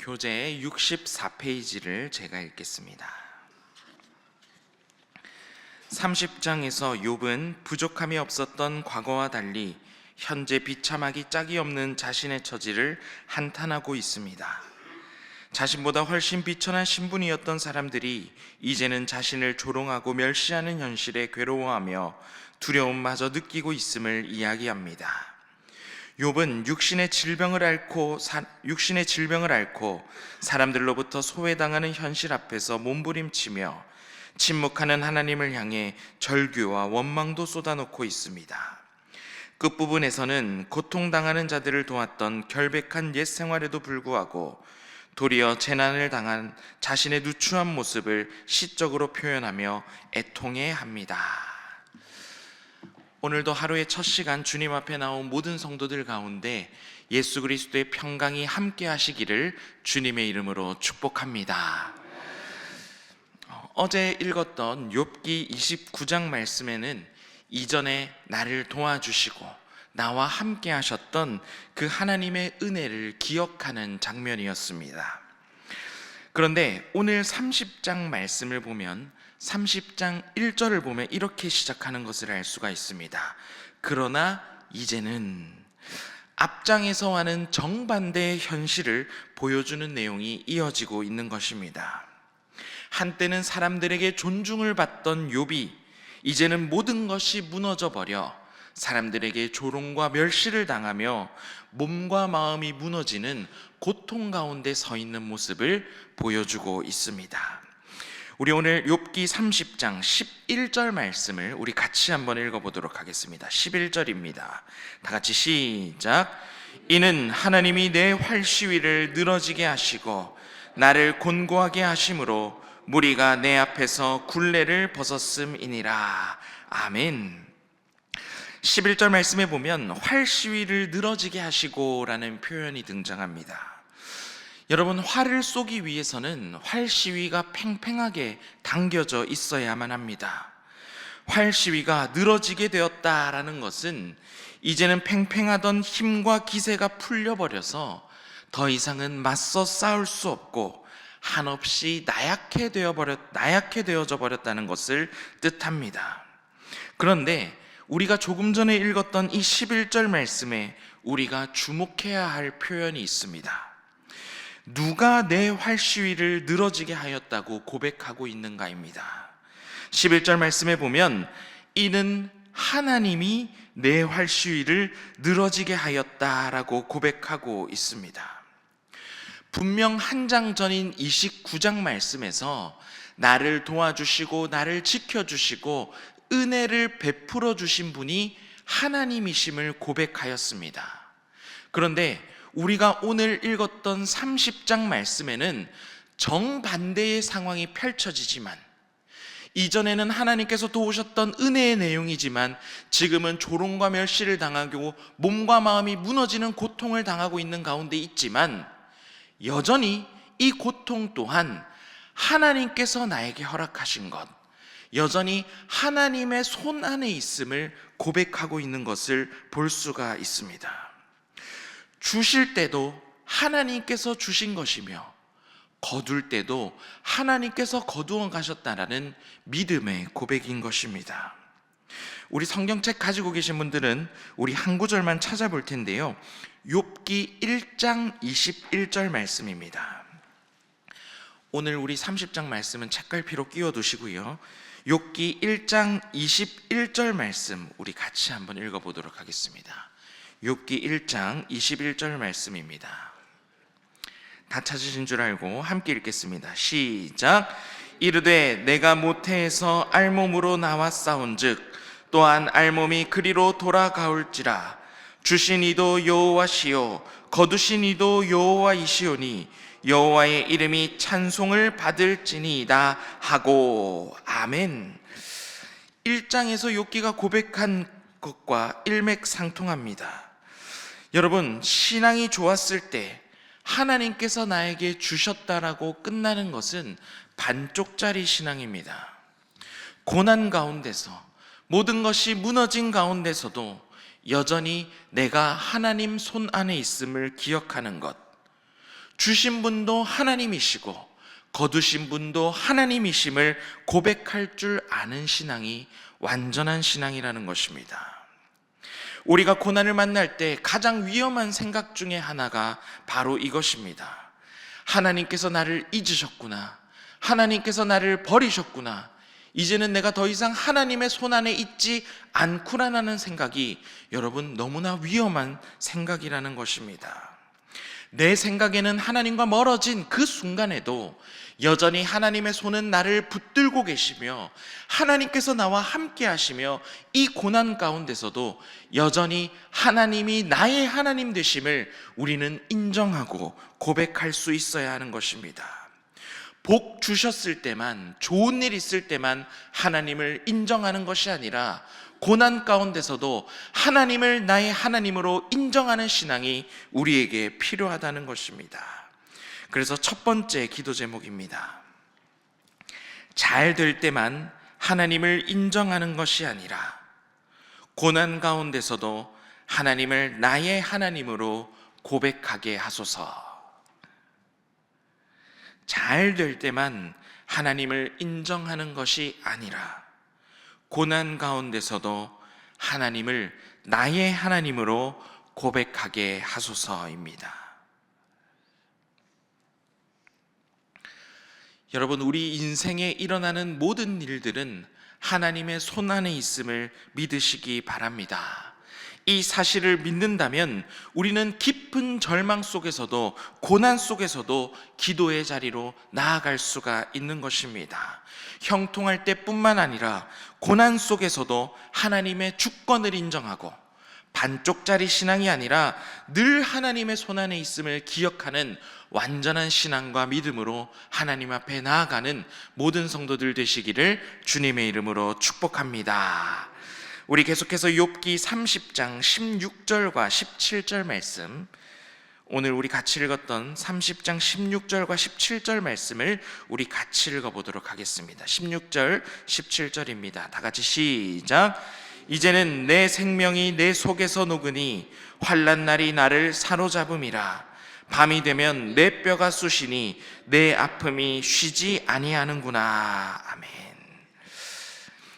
교재 64페이지를 제가 읽겠습니다. 30장에서 욥은 부족함이 없었던 과거와 달리 현재 비참하기 짝이 없는 자신의 처지를 한탄하고 있습니다. 자신보다 훨씬 비천한 신분이었던 사람들이 이제는 자신을 조롱하고 멸시하는 현실에 괴로워하며 두려움마저 느끼고 있음을 이야기합니다. 욥은 육신의 질병을 앓고 사람들로부터 소외당하는 현실 앞에서 몸부림치며 침묵하는 하나님을 향해 절규와 원망도 쏟아놓고 있습니다. 끝부분에서는 고통당하는 자들을 도왔던 결백한 옛 생활에도 불구하고 도리어 재난을 당한 자신의 누추한 모습을 시적으로 표현하며 애통해합니다. 오늘도 하루의 첫 시간 주님 앞에 나온 모든 성도들 가운데 예수 그리스도의 평강이 함께 하시기를 주님의 이름으로 축복합니다. 어제 읽었던 욥기 29장 말씀에는 이전에 나를 도와주시고 나와 함께 하셨던 그 하나님의 은혜를 기억하는 장면이었습니다. 그런데 오늘 30장 말씀을 보면 30장 1절을 보면 이렇게 시작하는 것을 알 수가 있습니다. 그러나 이제는 앞장에서와는 정반대의 현실을 보여주는 내용이 이어지고 있는 것입니다. 한때는 사람들에게 존중을 받던 욥이 이제는 모든 것이 무너져 버려 사람들에게 조롱과 멸시를 당하며 몸과 마음이 무너지는 고통 가운데 서 있는 모습을 보여주고 있습니다. 우리 오늘 욥기 30장 11절 말씀을 우리 같이 한번 읽어보도록 하겠습니다. 11절입니다. 다 같이 시작. 이는 하나님이 내 활시위를 늘어지게 하시고 나를 곤고하게 하심으로 무리가 내 앞에서 굴레를 벗었음이니라. 아멘. 11절 말씀에 보면 활시위를 늘어지게 하시고 라는 표현이 등장합니다. 여러분, 활을 쏘기 위해서는 활시위가 팽팽하게 당겨져 있어야만 합니다. 활시위가 늘어지게 되었다라는 것은 이제는 팽팽하던 힘과 기세가 풀려버려서 더 이상은 맞서 싸울 수 없고 한없이 나약해 되어져 버렸다는 것을 뜻합니다. 그런데 우리가 조금 전에 읽었던 이 11절 말씀에 우리가 주목해야 할 표현이 있습니다. 누가 내 활시위를 늘어지게 하였다고 고백하고 있는가입니다. 11절 말씀에 보면 이는 하나님이 내 활시위를 늘어지게 하였다라고 고백하고 있습니다. 분명 한 장 전인 29장 말씀에서 나를 도와주시고 나를 지켜주시고 은혜를 베풀어 주신 분이 하나님이심을 고백하였습니다. 그런데 우리가 오늘 읽었던 30장 말씀에는 정반대의 상황이 펼쳐지지만 이전에는 하나님께서 도우셨던 은혜의 내용이지만 지금은 조롱과 멸시를 당하고 몸과 마음이 무너지는 고통을 당하고 있는 가운데 있지만 여전히 이 고통 또한 하나님께서 나에게 허락하신 것, 여전히 하나님의 손 안에 있음을 고백하고 있는 것을 볼 수가 있습니다. 주실 때도 하나님께서 주신 것이며 거둘 때도 하나님께서 거두어 가셨다라는 믿음의 고백인 것입니다. 우리 성경책 가지고 계신 분들은 우리 한 구절만 찾아볼 텐데요. 욥기 1장 21절 말씀입니다. 오늘 우리 30장 말씀은 책갈피로 끼워두시고요. 욥기 1장 21절 말씀 우리 같이 한번 읽어보도록 하겠습니다. 욥기 1장 21절 말씀입니다. 다 찾으신 줄 알고 함께 읽겠습니다. 시작. 이르되 내가 모태에서 알몸으로 나와 싸운즉 또한 알몸이 그리로 돌아가올지라. 주신 이도 여호와시요 거두신 이도 여호와이시오니 여호와의 이름이 찬송을 받을지니이다 하고. 아멘. 1장에서 욥기가 고백한 것과 일맥상통합니다. 여러분, 신앙이 좋았을 때 하나님께서 나에게 주셨다라고 끝나는 것은 반쪽짜리 신앙입니다. 고난 가운데서 모든 것이 무너진 가운데서도 여전히 내가 하나님 손 안에 있음을 기억하는 것, 주신 분도 하나님이시고 거두신 분도 하나님이심을 고백할 줄 아는 신앙이 완전한 신앙이라는 것입니다. 우리가 고난을 만날 때 가장 위험한 생각 중에 하나가 바로 이것입니다. 하나님께서 나를 잊으셨구나. 하나님께서 나를 버리셨구나. 이제는 내가 더 이상 하나님의 손안에 있지 않구나라는 생각이 여러분 너무나 위험한 생각이라는 것입니다. 내 생각에는 하나님과 멀어진 그 순간에도 여전히 하나님의 손은 나를 붙들고 계시며 하나님께서 나와 함께 하시며 이 고난 가운데서도 여전히 하나님이 나의 하나님 되심을 우리는 인정하고 고백할 수 있어야 하는 것입니다. 복 주셨을 때만, 좋은 일 있을 때만 하나님을 인정하는 것이 아니라 고난 가운데서도 하나님을 나의 하나님으로 인정하는 신앙이 우리에게 필요하다는 것입니다. 그래서 첫 번째 기도 제목입니다. 잘 될 때만 하나님을 인정하는 것이 아니라 고난 가운데서도 하나님을 나의 하나님으로 고백하게 하소서. 잘 될 때만 하나님을 인정하는 것이 아니라 고난 가운데서도 하나님을 나의 하나님으로 고백하게 하소서입니다. 여러분, 우리 인생에 일어나는 모든 일들은 하나님의 손 안에 있음을 믿으시기 바랍니다. 이 사실을 믿는다면 우리는 깊은 절망 속에서도 고난 속에서도 기도의 자리로 나아갈 수가 있는 것입니다. 형통할 때뿐만 아니라 고난 속에서도 하나님의 주권을 인정하고 반쪽짜리 신앙이 아니라 늘 하나님의 손안에 있음을 기억하는 완전한 신앙과 믿음으로 하나님 앞에 나아가는 모든 성도들 되시기를 주님의 이름으로 축복합니다. 우리 계속해서 욥기 30장 16절과 17절 말씀, 오늘 우리 같이 읽었던 30장 16절과 17절 말씀을 우리 같이 읽어보도록 하겠습니다. 16절 17절입니다. 다 같이 시작. 이제는 내 생명이 내 속에서 녹으니 환난 날이 나를 사로잡음이라. 밤이 되면 내 뼈가 쑤시니 내 아픔이 쉬지 아니하는구나. 아멘.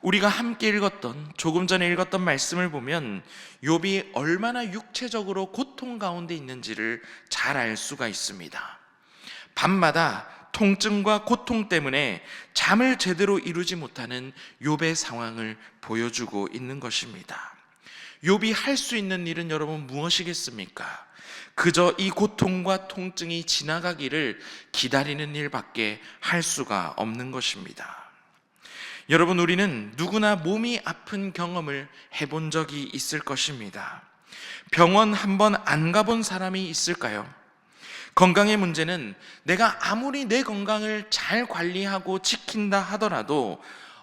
우리가 함께 읽었던, 조금 전에 읽었던 말씀을 보면 욥이 얼마나 육체적으로 고통 가운데 있는지를 잘 알 수가 있습니다. 밤마다 통증과 고통 때문에 잠을 제대로 이루지 못하는 욥의 상황을 보여주고 있는 것입니다. 욥이 할 수 있는 일은 여러분 무엇이겠습니까? 그저 이 고통과 통증이 지나가기를 기다리는 일밖에 할 수가 없는 것입니다. 여러분, 우리는 누구나 몸이 아픈 경험을 해본 적이 있을 것입니다. 병원 한번 안 가본 사람이 있을까요? 건강의 문제는 내가 아무리 내 건강을 잘 관리하고 지킨다 하더라도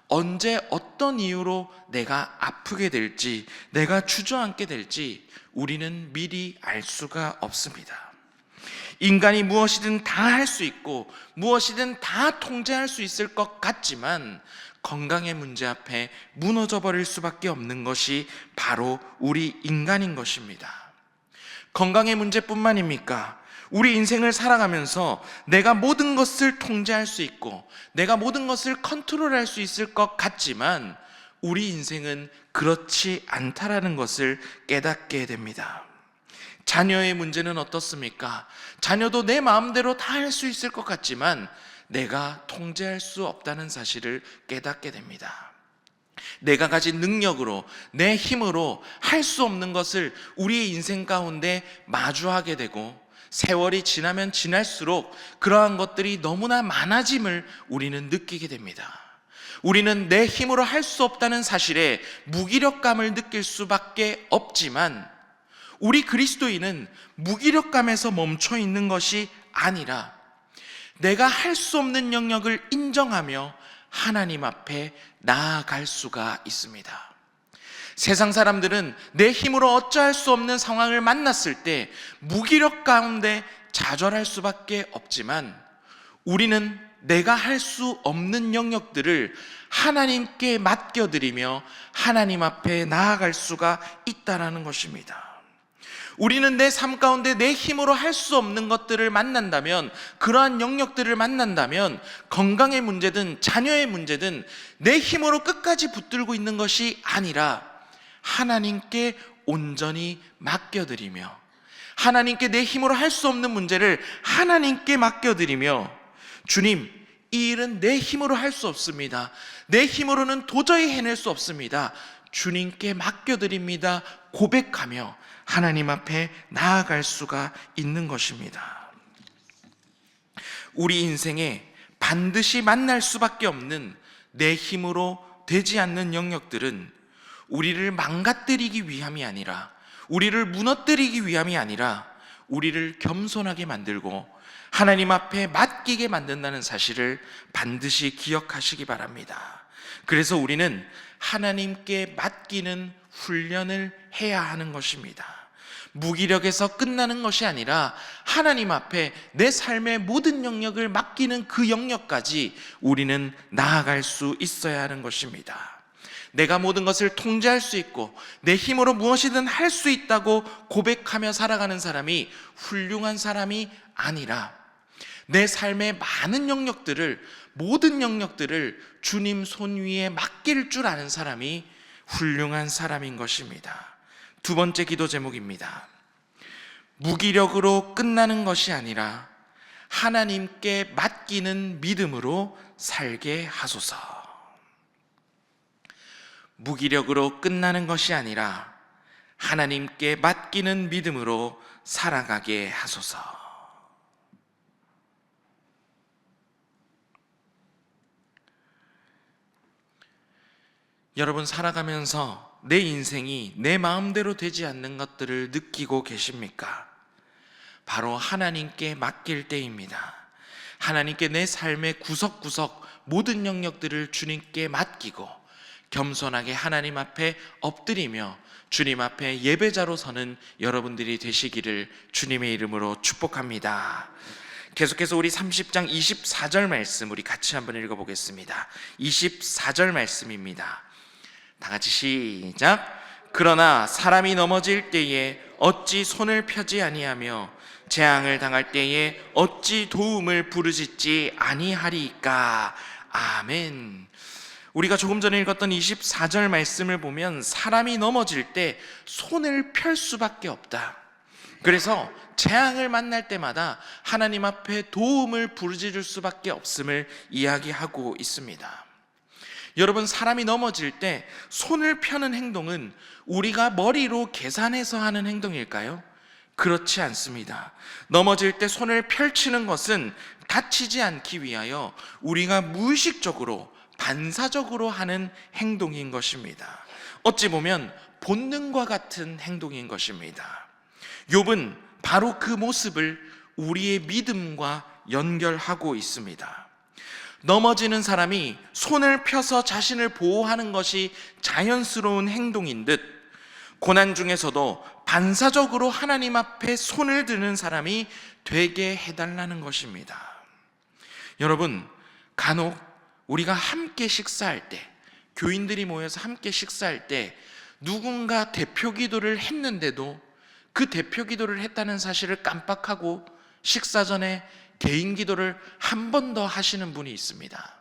언제 어떤 이유로 내가 아프게 될지, 내가 주저앉게 될지 우리는 미리 알 수가 없습니다. 인간이 무엇이든 다 할 수 있고 무엇이든 다 통제할 수 있을 것 같지만 건강의 문제 앞에 무너져 버릴 수밖에 없는 것이 바로 우리 인간인 것입니다. 건강의 문제뿐만입니까? 우리 인생을 살아가면서 내가 모든 것을 통제할 수 있고 내가 모든 것을 컨트롤할 수 있을 것 같지만 우리 인생은 그렇지 않다라는 것을 깨닫게 됩니다. 자녀의 문제는 어떻습니까? 자녀도 내 마음대로 다 할 수 있을 것 같지만 내가 통제할 수 없다는 사실을 깨닫게 됩니다. 내가 가진 능력으로, 내 힘으로 할 수 없는 것을 우리의 인생 가운데 마주하게 되고 세월이 지나면 지날수록 그러한 것들이 너무나 많아짐을 우리는 느끼게 됩니다. 우리는 내 힘으로 할 수 없다는 사실에 무기력감을 느낄 수밖에 없지만 우리 그리스도인은 무기력감에서 멈춰 있는 것이 아니라 내가 할 수 없는 영역을 인정하며 하나님 앞에 나아갈 수가 있습니다. 세상 사람들은 내 힘으로 어찌할 수 없는 상황을 만났을 때 무기력 가운데 좌절할 수밖에 없지만 우리는 내가 할 수 없는 영역들을 하나님께 맡겨드리며 하나님 앞에 나아갈 수가 있다는 것입니다. 우리는 내 삶 가운데 내 힘으로 할 수 없는 것들을 만난다면, 그러한 영역들을 만난다면, 건강의 문제든 자녀의 문제든 내 힘으로 끝까지 붙들고 있는 것이 아니라 하나님께 온전히 맡겨드리며, 하나님께 내 힘으로 할 수 없는 문제를 하나님께 맡겨드리며, 주님, 이 일은 내 힘으로 할 수 없습니다. 내 힘으로는 도저히 해낼 수 없습니다. 주님께 맡겨드립니다. 고백하며 하나님 앞에 나아갈 수가 있는 것입니다. 우리 인생에 반드시 만날 수밖에 없는 내 힘으로 되지 않는 영역들은 우리를 망가뜨리기 위함이 아니라, 우리를 무너뜨리기 위함이 아니라 우리를 겸손하게 만들고 하나님 앞에 맡기게 만든다는 사실을 반드시 기억하시기 바랍니다. 그래서 우리는 하나님께 맡기는 훈련을 해야 하는 것입니다. 무기력에서 끝나는 것이 아니라 하나님 앞에 내 삶의 모든 영역을 맡기는 그 영역까지 우리는 나아갈 수 있어야 하는 것입니다. 내가 모든 것을 통제할 수 있고 내 힘으로 무엇이든 할 수 있다고 고백하며 살아가는 사람이 훌륭한 사람이 아니라, 내 삶의 많은 영역들을, 모든 영역들을 주님 손 위에 맡길 줄 아는 사람이 훌륭한 사람인 것입니다. 두 번째 기도 제목입니다. 무기력으로 끝나는 것이 아니라 하나님께 맡기는 믿음으로 살게 하소서. 무기력으로 끝나는 것이 아니라 하나님께 맡기는 믿음으로 살아가게 하소서. 여러분, 살아가면서 내 인생이 내 마음대로 되지 않는 것들을 느끼고 계십니까? 바로 하나님께 맡길 때입니다. 하나님께 내 삶의 구석구석 모든 영역들을 주님께 맡기고 겸손하게 하나님 앞에 엎드리며 주님 앞에 예배자로 서는 여러분들이 되시기를 주님의 이름으로 축복합니다. 계속해서 우리 30장 24절 말씀 우리 같이 한번 읽어보겠습니다. 24절 말씀입니다. 다 같이 시작. 그러나 사람이 넘어질 때에 어찌 손을 펴지 아니하며 재앙을 당할 때에 어찌 도움을 부르짖지 아니하리까. 아멘. 우리가 조금 전에 읽었던 24절 말씀을 보면 사람이 넘어질 때 손을 펼 수밖에 없다. 그래서 재앙을 만날 때마다 하나님 앞에 도움을 부르짖을 수밖에 없음을 이야기하고 있습니다. 여러분, 사람이 넘어질 때 손을 펴는 행동은 우리가 머리로 계산해서 하는 행동일까요? 그렇지 않습니다. 넘어질 때 손을 펼치는 것은 다치지 않기 위하여 우리가 무의식적으로, 반사적으로 하는 행동인 것입니다. 어찌 보면 본능과 같은 행동인 것입니다. 욥은 바로 그 모습을 우리의 믿음과 연결하고 있습니다. 넘어지는 사람이 손을 펴서 자신을 보호하는 것이 자연스러운 행동인 듯, 고난 중에서도 반사적으로 하나님 앞에 손을 드는 사람이 되게 해달라는 것입니다. 여러분, 간혹 우리가 함께 식사할 때, 교인들이 모여서 함께 식사할 때 누군가 대표 기도를 했는데도 그 대표 기도를 했다는 사실을 깜빡하고 식사 전에 개인 기도를 한 번 더 하시는 분이 있습니다.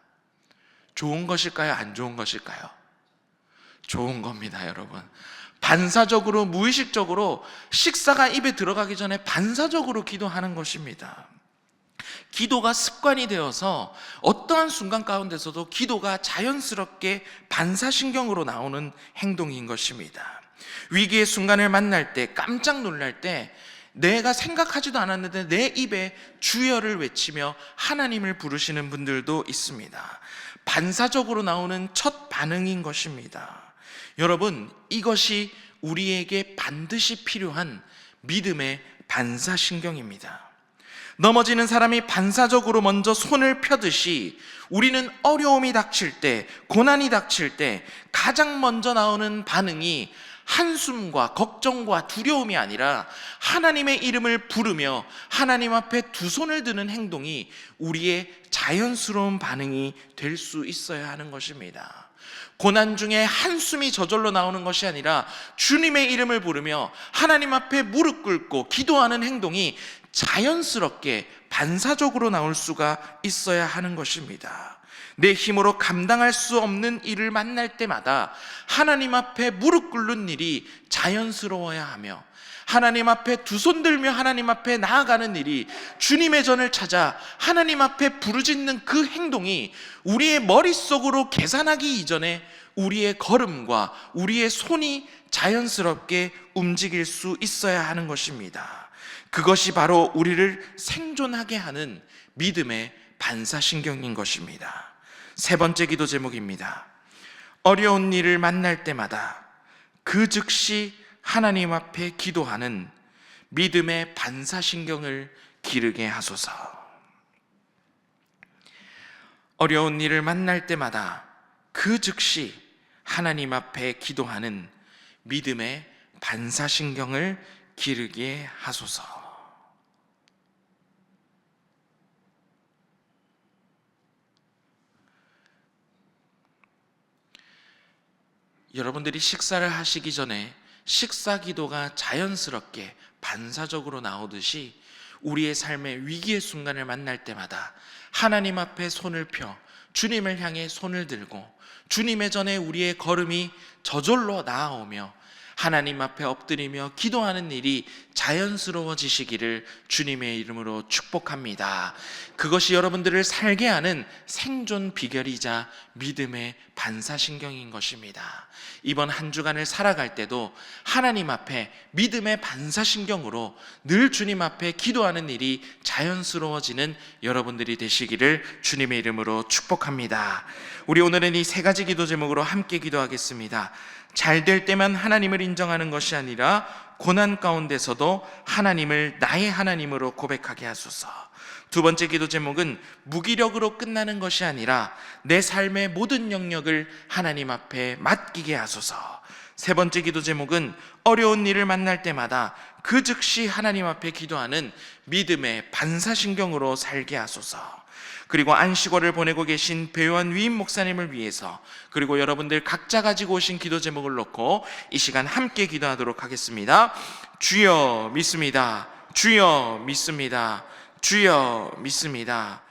좋은 것일까요? 안 좋은 것일까요? 좋은 겁니다, 여러분. 반사적으로, 무의식적으로 식사가 입에 들어가기 전에 반사적으로 기도하는 것입니다. 기도가 습관이 되어서 어떠한 순간 가운데서도 기도가 자연스럽게 반사신경으로 나오는 행동인 것입니다. 위기의 순간을 만날 때, 깜짝 놀랄 때 내가 생각하지도 않았는데 내 입에 주여를 외치며 하나님을 부르시는 분들도 있습니다. 반사적으로 나오는 첫 반응인 것입니다. 여러분, 이것이 우리에게 반드시 필요한 믿음의 반사신경입니다. 넘어지는 사람이 반사적으로 먼저 손을 펴듯이 우리는 어려움이 닥칠 때, 고난이 닥칠 때 가장 먼저 나오는 반응이 한숨과 걱정과 두려움이 아니라 하나님의 이름을 부르며 하나님 앞에 두 손을 드는 행동이 우리의 자연스러운 반응이 될 수 있어야 하는 것입니다. 고난 중에 한숨이 저절로 나오는 것이 아니라 주님의 이름을 부르며 하나님 앞에 무릎 꿇고 기도하는 행동이 자연스럽게 반사적으로 나올 수가 있어야 하는 것입니다. 내 힘으로 감당할 수 없는 일을 만날 때마다 하나님 앞에 무릎 꿇는 일이 자연스러워야 하며, 하나님 앞에 두 손 들며 하나님 앞에 나아가는 일이, 주님의 전을 찾아 하나님 앞에 부르짖는 그 행동이 우리의 머릿속으로 계산하기 이전에 우리의 걸음과 우리의 손이 자연스럽게 움직일 수 있어야 하는 것입니다. 그것이 바로 우리를 생존하게 하는 믿음의 반사신경인 것입니다. 세 번째 기도 제목입니다. 어려운 일을 만날 때마다 그 즉시 하나님 앞에 기도하는 믿음의 반사신경을 기르게 하소서. 어려운 일을 만날 때마다 그 즉시 하나님 앞에 기도하는 믿음의 반사신경을 기르게 하소서. 여러분들이 식사를 하시기 전에 식사 기도가 자연스럽게 반사적으로 나오듯이 우리의 삶의 위기의 순간을 만날 때마다 하나님 앞에 손을 펴 주님을 향해 손을 들고 주님의 전에 우리의 걸음이 저절로 나아오며 하나님 앞에 엎드리며 기도하는 일이 자연스러워지시기를 주님의 이름으로 축복합니다. 그것이 여러분들을 살게 하는 생존 비결이자 믿음의 반사신경인 것입니다. 이번 한 주간을 살아갈 때도 하나님 앞에 믿음의 반사신경으로 늘 주님 앞에 기도하는 일이 자연스러워지는 여러분들이 되시기를 주님의 이름으로 축복합니다. 우리 오늘은 이 세 가지 기도 제목으로 함께 기도하겠습니다. 잘 될 때만 하나님을 인정하는 것이 아니라 고난 가운데서도 하나님을 나의 하나님으로 고백하게 하소서. 두 번째 기도 제목은 무기력으로 끝나는 것이 아니라 내 삶의 모든 영역을 하나님 앞에 맡기게 하소서. 세 번째 기도 제목은 어려운 일을 만날 때마다 그 즉시 하나님 앞에 기도하는 믿음의 반사신경으로 살게 하소서. 그리고 안식월을 보내고 계신 배요한 위임 목사님을 위해서, 그리고 여러분들 각자 가지고 오신 기도 제목을 놓고 이 시간 함께 기도하도록 하겠습니다. 주여 믿습니다. 주여 믿습니다. 주여 믿습니다.